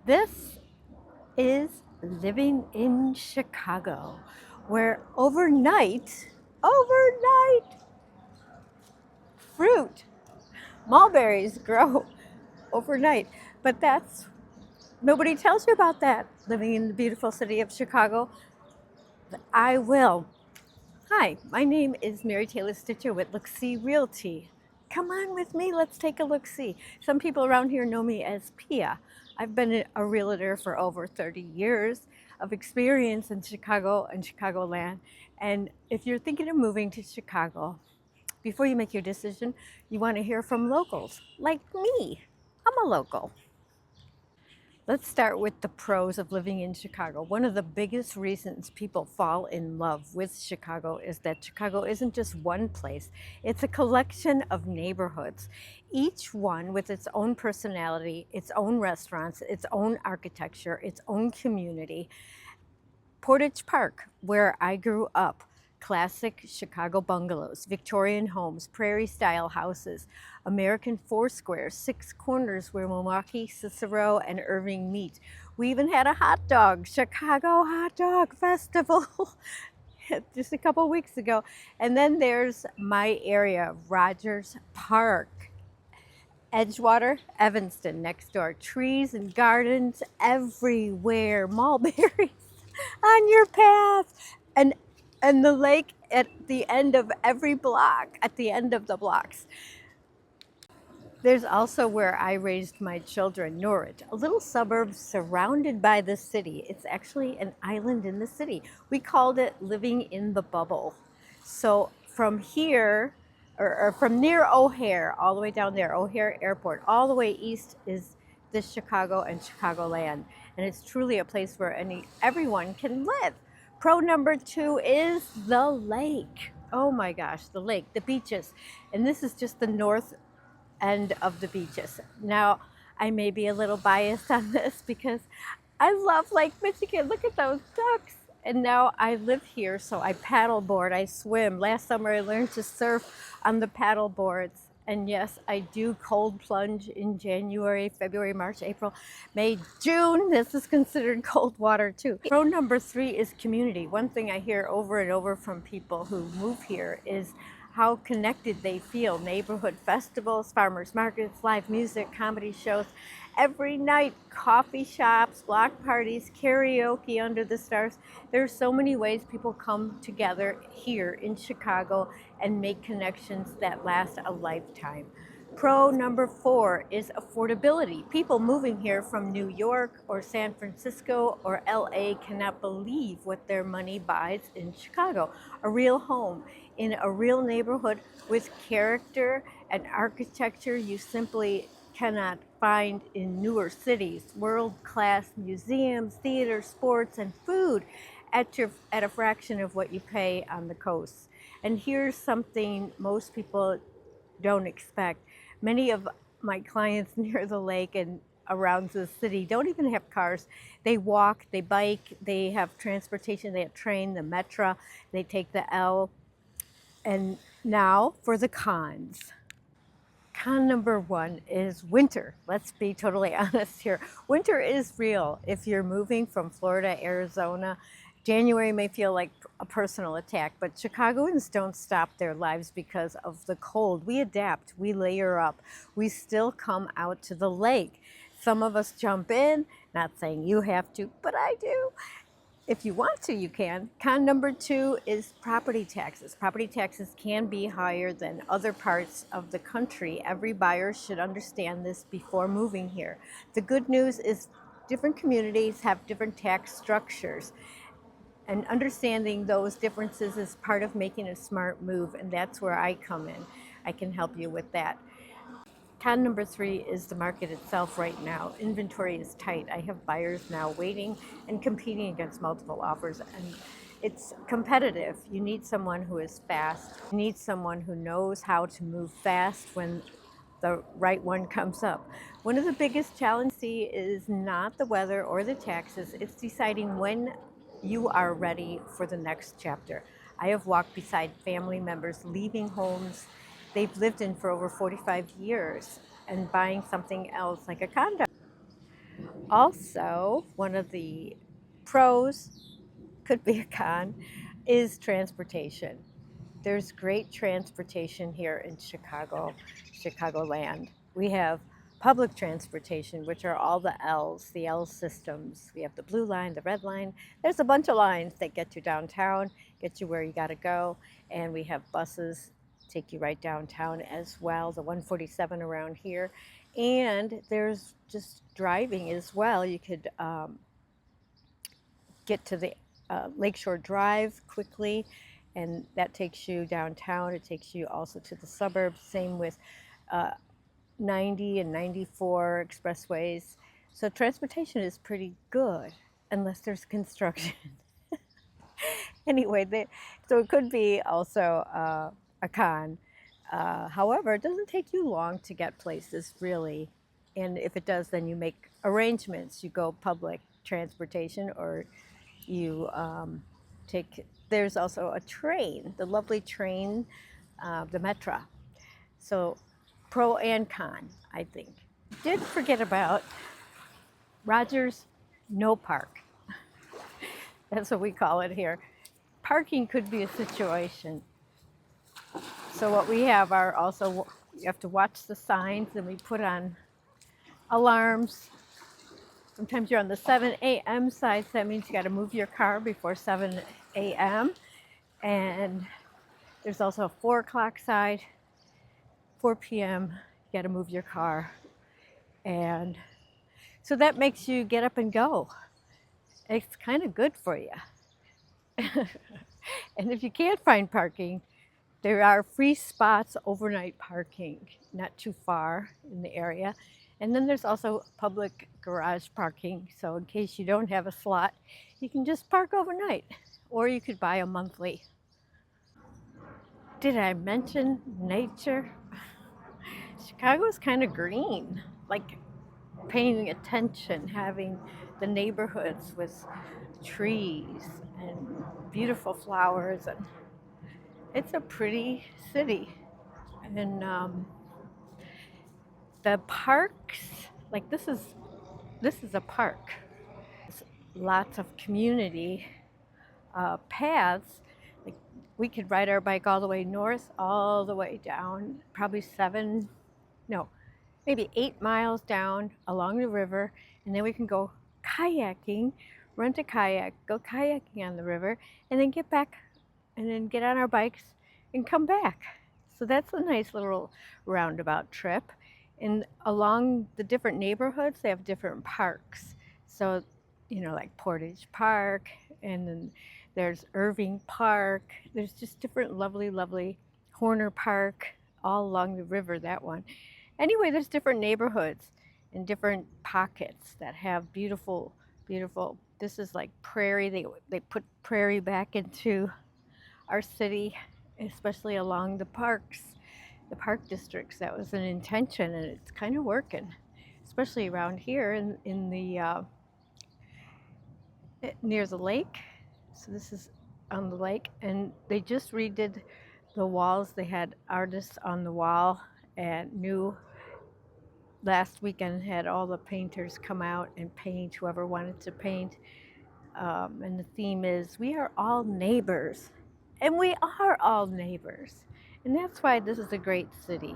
This is living in Chicago, where overnight fruit, mulberries grow overnight. But nobody tells you about that living in the beautiful city of Chicago. I will. Hi, my name is Mary Taylor Stitcher with Look-See Realty. Come on with me, let's take a look-see. Some people around here know me as Pia. I've been a realtor for over 30 years of experience in Chicago and Chicagoland. And if you're thinking of moving to Chicago, before you make your decision, you want to hear from locals like me. I'm a local. Let's start with the pros of living in Chicago. One of the biggest reasons people fall in love with Chicago is that Chicago isn't just one place, it's a collection of neighborhoods, each one with its own personality, its own restaurants, its own architecture, its own community. Portage Park, where I grew up, classic Chicago bungalows, Victorian homes, prairie-style houses, American Foursquare, six corners where Milwaukee, Cicero, and Irving meet. We even had a hot dog, Chicago Hot Dog Festival, just a couple weeks ago. And then there's my area, Rogers Park. Edgewater, Evanston, next door. Trees and gardens everywhere. Mulberries on your path. And the lake at the end of every block, at the end of the blocks. There's also where I raised my children, Norwich, a little suburb surrounded by the city. It's actually an island in the city. We called it living in the bubble. So from here, or from near O'Hare, all the way down there, O'Hare Airport, all the way east is this Chicago and Chicagoland. And it's truly a place where everyone can live. Pro number two is the lake. Oh my gosh, the lake, the beaches. And this is just the north end of the beaches. Now, I may be a little biased on this because I love Lake Michigan. Look at those ducks. And now I live here, so I paddleboard, I swim. Last summer I learned to surf on the paddle boards. And yes, I do cold plunge in January, February, March, April, May, June. This is considered cold water too. Pro number three is community. One thing I hear over and over from people who move here is how connected they feel. Neighborhood festivals, farmers markets, live music, comedy shows. Every night, coffee shops, block parties, karaoke under the stars. There's so many ways people come together here in Chicago and make connections that last a lifetime. Pro number four is affordability. People moving here from New York or San Francisco or LA cannot believe what their money buys in Chicago. A real home in a real neighborhood with character and architecture you simply cannot find in newer cities. World-class museums, theater, sports, and food at a fraction of what you pay on the coast. And here's something most people don't expect. Many of my clients near the lake and around the city don't even have cars. They walk, they bike, they have transportation, they have train, the Metro, they take the L. And now for the cons. Con number one is winter. Let's be totally honest here. Winter is real. If you're moving from Florida, Arizona, January may feel like a personal attack, but Chicagoans don't stop their lives because of the cold. We adapt, we layer up, we still come out to the lake. Some of us jump in, not saying you have to, but I do. If you want to, you can. Con number two is property taxes. Property taxes can be higher than other parts of the country. Every buyer should understand this before moving here. The good news is different communities have different tax structures. And understanding those differences is part of making a smart move, and that's where I come in. I can help you with that. Con number three is the market itself right now. Inventory is tight. I have buyers now waiting and competing against multiple offers, and it's competitive. You need someone who is fast. You need someone who knows how to move fast when the right one comes up. One of the biggest challenges is not the weather or the taxes, it's deciding when you are ready for the next chapter. I have walked beside family members leaving homes they've lived in for over 45 years and buying something else like a condo. Also, one of the pros, could be a con, is transportation. There's great transportation here in Chicagoland. We have public transportation, which are all the L systems. We have the blue line, the red line. There's a bunch of lines that get you downtown, get you where you got to go. And we have buses take you right downtown as well, the 147 around here. And there's just driving as well. You could get to the Lakeshore Drive quickly, and that takes you downtown. It takes you also to the suburbs. Same with uh, 90 and 94 expressways. So transportation is pretty good unless there's construction. Anyway, so it could be also a con. However, it doesn't take you long to get places, really. And if it does, then you make arrangements. You go public transportation, or you take, there's also a train, the lovely train, the Metra. So pro and con, I think. Did forget about Rogers No Park. That's what we call it here. Parking could be a situation. So what we have are also, you have to watch the signs, and we put on alarms. Sometimes you're on the 7 a.m. side, so that means you got to move your car before 7 a.m. And there's also a 4 o'clock side, 4 p.m. You got to move your car. And so that makes you get up and go. It's kind of good for you. And if you can't find parking, there are free spots, overnight parking, not too far in the area. And then there's also public garage parking. So in case you don't have a slot, you can just park overnight, or you could buy a monthly. Did I mention nature? Chicago's kind of green, like paying attention, having the neighborhoods with trees and beautiful flowers, and it's a pretty city. And the parks, like this is a park. There's lots of community paths. Like we could ride our bike all the way north, all the way down, probably no, maybe 8 miles down along the river, and then we can go kayaking, rent a kayak, go kayaking on the river, and then get back, and then get on our bikes and come back. So that's a nice little roundabout trip. And along the different neighborhoods, they have different parks. So, like Portage Park, and then there's Irving Park. There's just different lovely, lovely Horner Park, all along the river, that one. Anyway, there's different neighborhoods and different pockets that have beautiful, beautiful. This is like prairie. They put prairie back into our city, especially along the parks, the park districts. That was an intention, and it's kind of working, especially around here in the near the lake. So this is on the lake, and they just redid the walls. They had artists on the wall, and new last weekend had all the painters come out and paint, whoever wanted to paint. And the theme is, we are all neighbors. And we are all neighbors. And that's why this is a great city.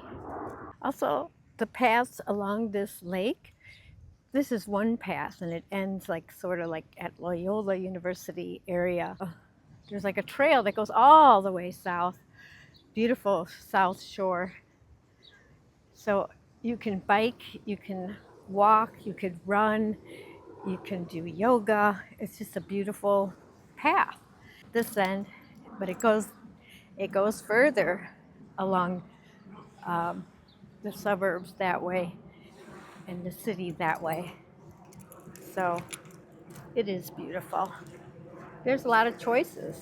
Also, the paths along this lake, this is one path, and it ends like sort of like at Loyola University area. There's like a trail that goes all the way south, beautiful South Shore. So you can bike, you can walk, you could run, you can do yoga. It's just a beautiful path. This end, but it goes further along the suburbs that way and the city that way. So it is beautiful. There's a lot of choices.